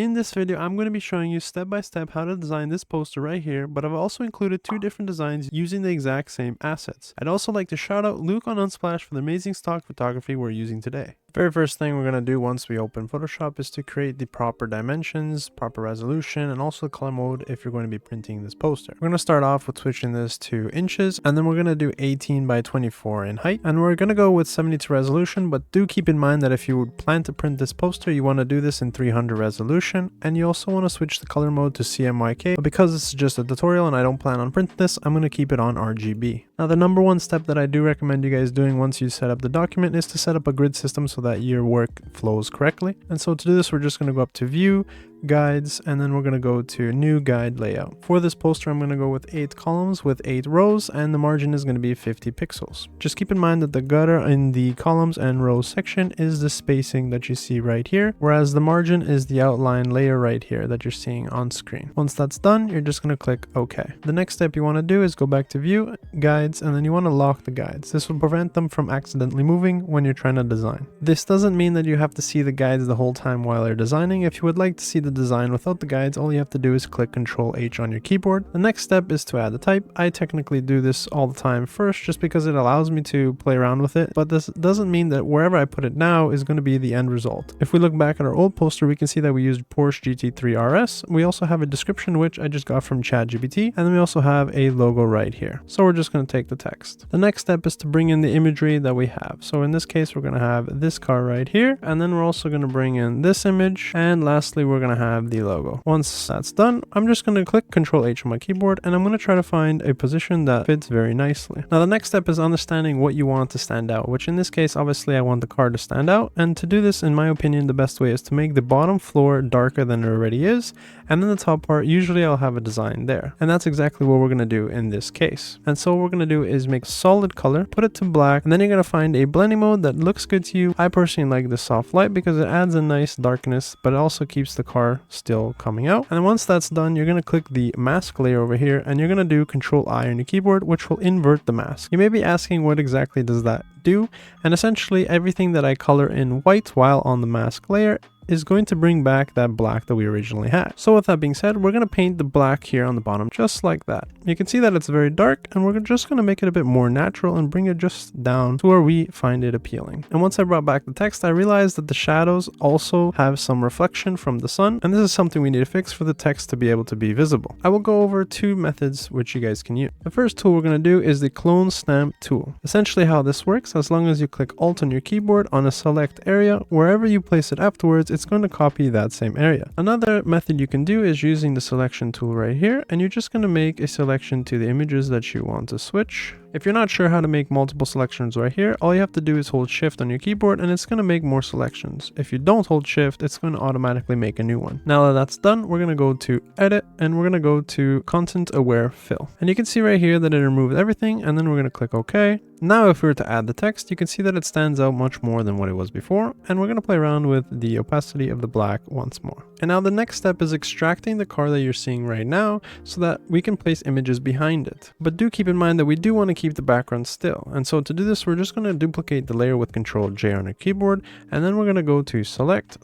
In this video, I'm going to be showing you step by step how to design this poster right here, but I've also included two different designs using the exact same assets. I'd also like to shout out Luke on Unsplash for the amazing stock photography we're using today. The very first thing we're going to do once we open Photoshop is to create the proper dimensions, proper resolution, and also color mode if you're going to be printing this poster. We're going to start off with switching this to inches, and then we're going to do 18 by 24 in height, and we're going to go with 72 resolution, but do keep in mind that if you would plan to print this poster, you want to do this in 300 resolution, and you also want to switch the color mode to CMYK, but because this is just a tutorial and I don't plan on printing this, I'm going to keep it on RGB. Now the number one step that I do recommend you guys doing once you set up the document is to set up a grid system so that your work flows correctly. And so to do this, we're just going to go up to View, Guides, and then we're going to go to New Guide Layout. For this poster, I'm going to go with 8 columns with 8 rows, and the margin is going to be 50 pixels. Just keep in mind that the gutter in the columns and rows section is the spacing that you see right here, whereas the margin is the outline layer right here that you're seeing on screen. Once that's done, you're just going to click OK. The next step you want to do is go back to View, Guides, and then you want to lock the guides. This will prevent them from accidentally moving when you're trying to design. This doesn't mean that you have to see the guides the whole time while you're designing. If you would like to see the design without the guides, all you have to do is click Ctrl H on your keyboard. The next step is to add the type. I technically do this all the time first just because it allows me to play around with it, but this doesn't mean that wherever I put it now is going to be the end result. If we look back at our old poster, we can see that we used Porsche GT3 RS. We also have a description which I just got from ChatGPT, and then we also have a logo right here. So we're just going to take the text. The next step is to bring in the imagery that we have. So in this case, we're going to have this car right here, and then we're also going to bring in this image, and lastly we're going to have the logo. Once that's done, I'm just going to click Ctrl H on my keyboard, and I'm going to try to find a position that fits very nicely. Now the next step is understanding what you want to stand out, which in this case obviously I want the car to stand out, and to do this, in my opinion, the best way is to make the bottom floor darker than it already is, and then the top part, usually I'll have a design there, and that's exactly what we're going to do in this case. And so what we're going to do is make solid color, put it to black, and then you're going to find a blending mode that looks good to you. I personally like the soft light because it adds a nice darkness, but it also keeps the car still coming out. And then once that's done, you're going to click the mask layer over here, and you're going to do Ctrl I on your keyboard, which will invert the mask. You may be asking, what exactly does that do? And essentially everything that I color in white while on the mask layer is going to bring back that black that we originally had. So with that being said, we're going to paint the black here on the bottom just like that. You can see that it's very dark, and we're just going to make it a bit more natural and bring it just down to where we find it appealing. And once I brought back the text, I realized that the shadows also have some reflection from the sun, and this is something we need to fix for the text to be able to be visible. I will go over two methods which you guys can use. The first tool we're going to do is the clone stamp tool. Essentially how this works, as long as you click Alt on your keyboard on a select area, wherever you place it afterwards, it's going to copy that same area. Another method you can do is using the selection tool right here, and you're just going to make a selection to the images that you want to switch. If you're not sure how to make multiple selections right here, all you have to do is hold Shift on your keyboard and it's going to make more selections. If you don't hold Shift, it's going to automatically make a new one. Now that that's done, we're going to go to Edit, and we're going to go to Content Aware Fill. And you can see right here that it removed everything, and then we're going to click OK. Now if we were to add the text, you can see that it stands out much more than what it was before, and we're going to play around with the opacity of the black once more. And now the next step is extracting the car that you're seeing right now so that we can place images behind it. But do keep in mind that we do want to keep the background still, and so to do this, we're just going to duplicate the layer with Ctrl J on our keyboard, and then we're going to go to Select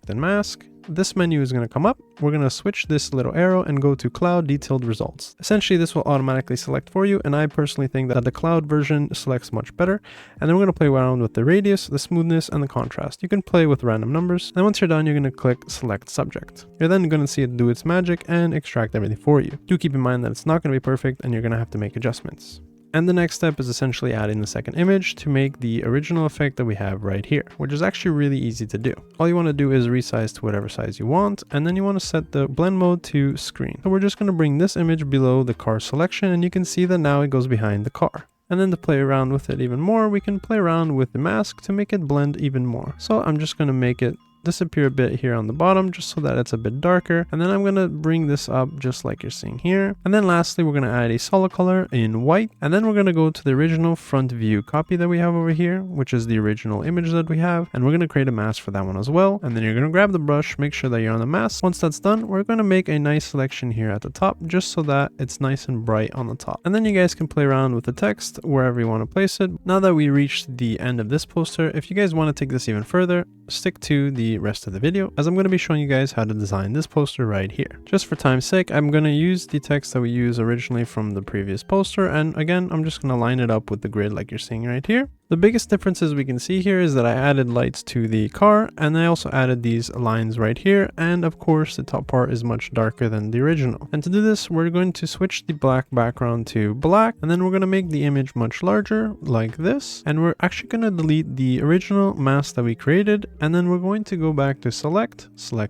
and Mask. This menu is going to come up. We're going to switch this little arrow and go to Cloud Detailed Results. Essentially, this will automatically select for you, and I personally think that the cloud version selects much better. And then we're going to play around with the radius, the smoothness, and the contrast. You can play with random numbers. And once you're done, you're going to click Select Subject. You're then going to see it do its magic and extract everything for you. Do keep in mind that it's not going to be perfect, and you're going to have to make adjustments. And the next step is essentially adding the second image to make the original effect that we have right here, which is actually really easy to do. All you want to do is resize to whatever size you want, and then you want to set the blend mode to screen. So we're just going to bring this image below the car selection, and you can see that now it goes behind the car. And then to play around with it even more, we can play around with the mask to make it blend even more. So I'm just going to make it disappear a bit here on the bottom just so that it's a bit darker, and then I'm going to bring this up just like you're seeing here. And then lastly, we're going to add a solid color in white, and then we're going to go to the original front view copy that we have over here, which is the original image that we have, and we're going to create a mask for that one as well. And then you're going to grab the brush, make sure that you're on the mask. Once that's done, we're going to make a nice selection here at the top just so that it's nice and bright on the top, and then you guys can play around with the text wherever you want to place it. Now that we reached the end of this poster, if you guys want to take this even further, stick to the the rest of the video, as I'm going to be showing you guys how to design this poster right here. Just for time's sake, I'm going to use the text that we used originally from the previous poster, and again, I'm just going to line it up with the grid like you're seeing right here. The biggest differences we can see here is that I added lights to the car, and I also added these lines right here, and of course the top part is much darker than the original. And to do this, we're going to switch the black background to black, and then we're going to make the image much larger like this, and we're actually going to delete the original mask that we created, and then we're going to go back to select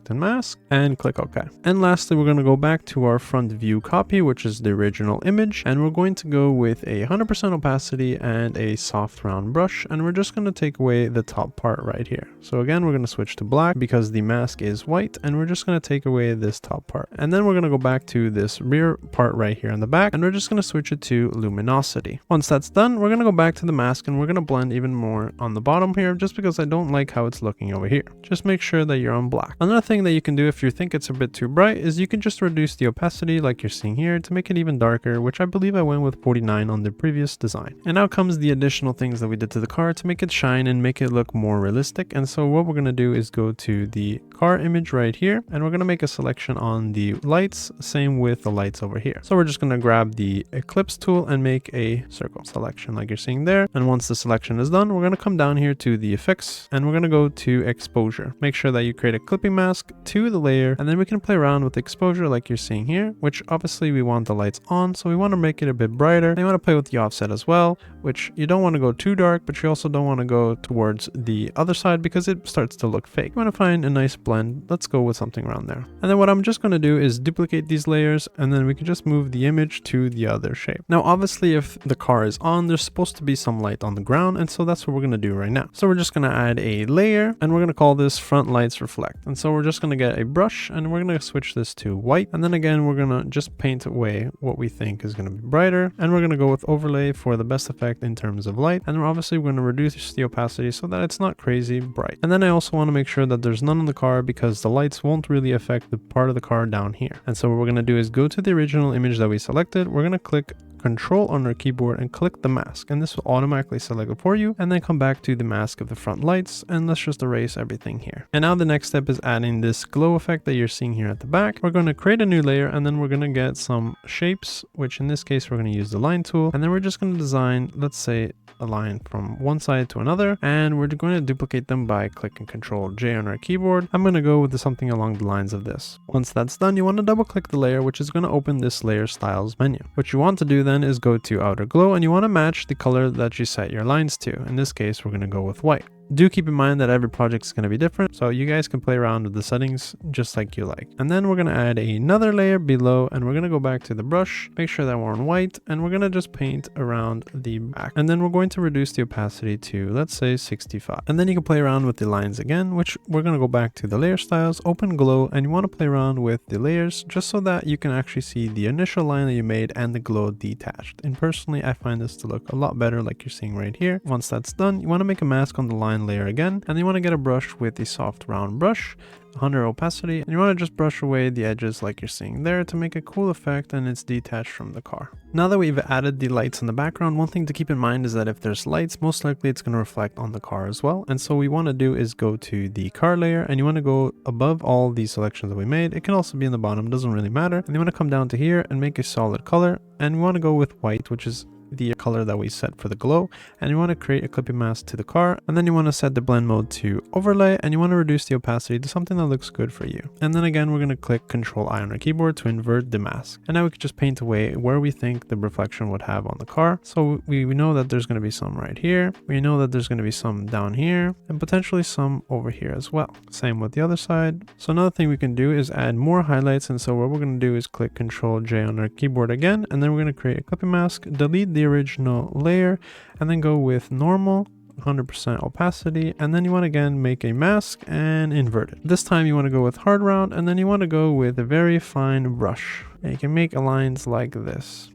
and mask, and click OK. And lastly, we're going to go back to our front view copy, which is the original image, and we're going to go with a 100% opacity and a soft round brush, and we're just going to take away the top part right here. So again, we're going to switch to black because the mask is white, and we're just going to take away this top part. And then we're going to go back to this rear part right here in the back, and we're just going to switch it to luminosity. Once that's done, we're going to go back to the mask, and we're going to blend even more on the bottom here, just because I don't like how it's looking over here. Just make sure that you're on black. Another thing that you can do if you think it's a bit too bright is you can just reduce the opacity like you're seeing here to make it even darker, which I believe I went with 49 on the previous design. And now comes the additional things that we did to the car to make it shine and make it look more realistic. And so what we're going to do is go to the car image right here, and we're going to make a selection on the lights, same with the lights over here. So we're just going to grab the ellipse tool and make a circle selection like you're seeing there. And once the selection is done, we're going to come down here to the effects, and we're going to go to exposure. Make sure that you create a clipping mask to the layer, and then we can play around with exposure like you're seeing here, which obviously we want the lights on, so we want to make it a bit brighter. And you want to play with the offset as well, which you don't want to go too dark, but you also don't want to go towards the other side because it starts to look fake. You want to find a nice blend. Let's go with something around there. And then what I'm just going to do is duplicate these layers, and then we can just move the image to the other shape. Now obviously if the car is on, there's supposed to be some light on the ground, and so that's what we're going to do right now. So we're just going to add a layer, and we're going to call this front lights reflect. And so we're just going to get a brush, and we're going to switch this to white, and then again we're going to just paint away what we think is going to be brighter, and we're going to go with overlay for the best effect in terms of light. And obviously we're going to reduce the opacity so that it's not crazy bright. And then I also want to make sure that there's none on the car because the lights won't really affect the part of the car down here. And so what we're going to do is go to the original image that we selected. We're going to click Control on our keyboard and click the mask, and this will automatically select it for you, and then come back to the mask of the front lights, and let's just erase everything here. And now the next step is adding this glow effect that you're seeing here at the back. We're going to create a new layer, and then we're going to get some shapes, which in this case we're going to use the line tool, and then we're just going to design, let's say, a line from one side to another, and we're going to duplicate them by clicking Ctrl J on our keyboard. I'm going to go with something along the lines of this. Once that's done, you want to double click the layer, which is going to open this layer styles menu. What you want to do then is go to outer glow, and you want to match the color that you set your lines to. In this case, we're going to go with white. Do keep in mind that every project is going to be different, so you guys can play around with the settings just like you like. And then we're going to add another layer below, and we're going to go back to the brush, make sure that we're on white, and we're going to just paint around the back. And then we're going to reduce the opacity to, let's say, 65. And then you can play around with the lines again, which we're going to go back to the layer styles, open glow, and you want to play around with the layers just so that you can actually see the initial line that you made and the glow detached. And personally, I find this to look a lot better like you're seeing right here. Once that's done, you want to make a mask on the line layer again, and you want to get a brush with a soft round brush, 100 opacity, and you want to just brush away the edges like you're seeing there to make a cool effect, and it's detached from the car. Now that we've added the lights in the background, one thing to keep in mind is that if there's lights, most likely it's going to reflect on the car as well. And so what we want to do is go to the car layer, and you want to go above all these selections that we made. It can also be in the bottom, doesn't really matter. And you want to come down to here and make a solid color, and we want to go with white, which is the color that we set for the glow, and you want to create a clipping mask to the car, and then you want to set the blend mode to overlay, and you want to reduce the opacity to something that looks good for you. And then again, we're going to click Ctrl I on our keyboard to invert the mask. And now we can just paint away where we think the reflection would have on the car. So we know that there's going to be some right here. We know that there's going to be some down here, and potentially some over here as well. Same with the other side. So another thing we can do is add more highlights, and so what we're going to do is click Ctrl J on our keyboard again, and then we're going to create a clipping mask, delete the original layer, and then go with normal, 100% opacity, and then you want to again make a mask and invert it. This time you want to go with hard round, and then you want to go with a very fine brush, and you can make lines like this.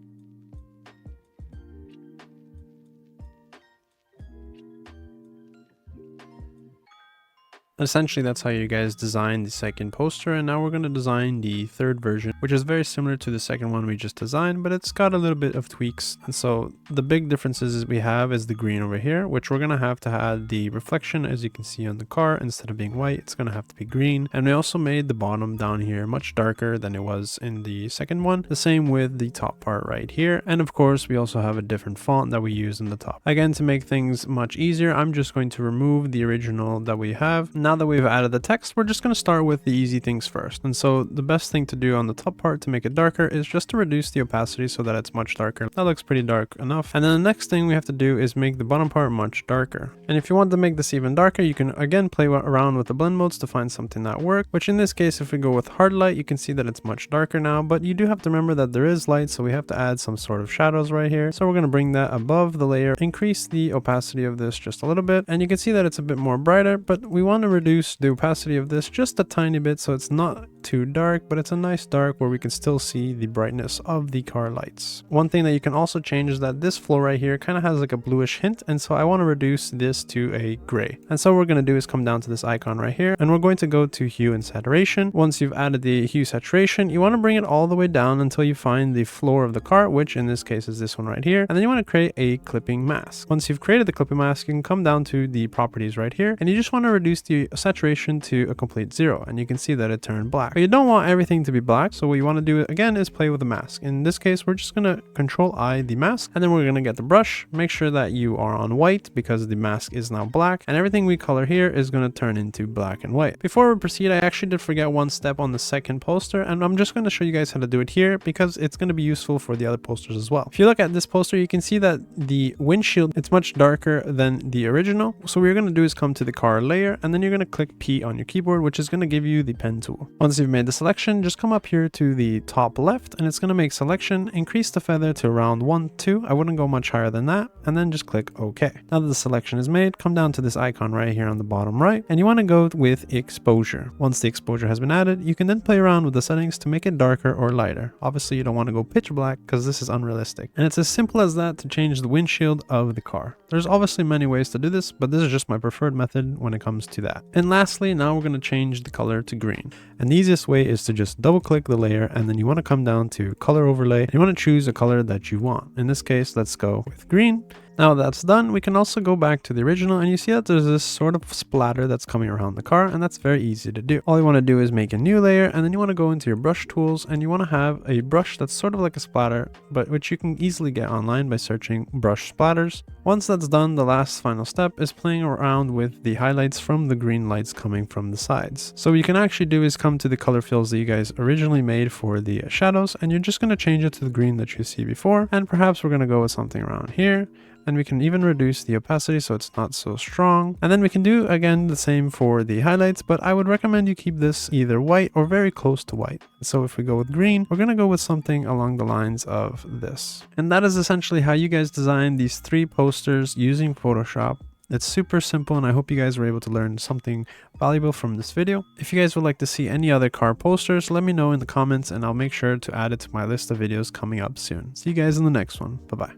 Essentially, that's how you guys design the second poster, and now we're going to design the third version, which is very similar to the second one we just designed, but it's got a little bit of tweaks. And so the big differences we have is the green over here, which we're going to have the reflection, as you can see on the car. Instead of being white, it's going to have to be green. And we also made the bottom down here much darker than it was in the second one. The same with the top part right here. And of course, we also have a different font that we use in the top. Again, to make things much easier, I'm just going to remove the original that we have. Now that we've added the text, we're just going to start with the easy things first. And so the best thing to do on the top part to make it darker is just to reduce the opacity so that it's much darker. That looks pretty dark enough. And then the next thing we have to do is make the bottom part much darker. And if you want to make this even darker, you can again play around with the blend modes to find something that works, which in this case, if we go with hard light, you can see that it's much darker now, but you do have to remember that there is light, so we have to add some sort of shadows right here. So we're going to bring that above the layer, increase the opacity of this just a little bit, and you can see that it's a bit more brighter, but we want to reduce the opacity of this just a tiny bit so it's not too dark, but it's a nice dark where we can still see the brightness of the car lights. One thing that you can also change is that this flow right here kind of has like a bluish hint, and so I want to reduce this to a gray. And so what we're going to do is come down to this icon right here, and we're going to go to hue and saturation. Once you've added the hue saturation, you want to bring it all the way down until you find the floor of the car, which in this case is this one right here. And then you want to create a clipping mask. Once you've created the clipping mask, you can come down to the properties right here, and you just want to reduce the saturation to a complete 0, and you can see that it turned black. But you don't want everything to be black, so what you want to do again is play with the mask. In this case, we're just going to Control I the mask, and then we're going to get the brush. Make sure that you are on white because the mask is now black, and everything we color here is going to turn into black and white. Before we proceed, I actually did forget one step on the second poster, and I'm just going to show you guys how to do it here because it's going to be useful for the other posters as well. If you look at this poster, you can see that the windshield, it's much darker than the original. So what you're going to do is come to the car layer, and then you're going to click P on your keyboard, which is going to give you the pen tool. Once you've made the selection, just come up here to the top left, and it's going to make selection, increase the feather to around 1, 2. I wouldn't go much higher than that, and then just click OK. Now that the selection is made, come down to this icon right here on the bottom right, and you want to go with exposure. Once the exposure has been added, you can then play around with the settings to make it darker or lighter. Obviously, you don't want to go pitch black because this is unrealistic. And it's as simple as that to change the windshield of the car. There's obviously many ways to do this, but this is just my preferred method when it comes to that. And lastly, now we're going to change the color to green. And the easiest way is to just double click the layer, and then you want to come down to color overlay, and you want to choose a color that you want. In this case, let's go with green. Now that's done, we can also go back to the original, and you see that there's this sort of splatter that's coming around the car, and that's very easy to do. All you want to do is make a new layer, and then you want to go into your brush tools, and you want to have a brush that's sort of like a splatter, but which you can easily get online by searching brush splatters. Once that's done, the last final step is playing around with the highlights from the green lights coming from the sides. So what you can actually do is come to the color fills that you guys originally made for the shadows, and you're just going to change it to the green that you see before, and perhaps we're going to go with something around here. And we can even reduce the opacity so it's not so strong. And then we can do again the same for the highlights, but I would recommend you keep this either white or very close to white. So if we go with green, we're going to go with something along the lines of this. And that is essentially how you guys design these 3 posters using Photoshop. It's super simple, and I hope you guys were able to learn something valuable from this video. If you guys would like to see any other car posters, let me know in the comments, and I'll make sure to add it to my list of videos coming up soon. See you guys in the next one. Bye-bye.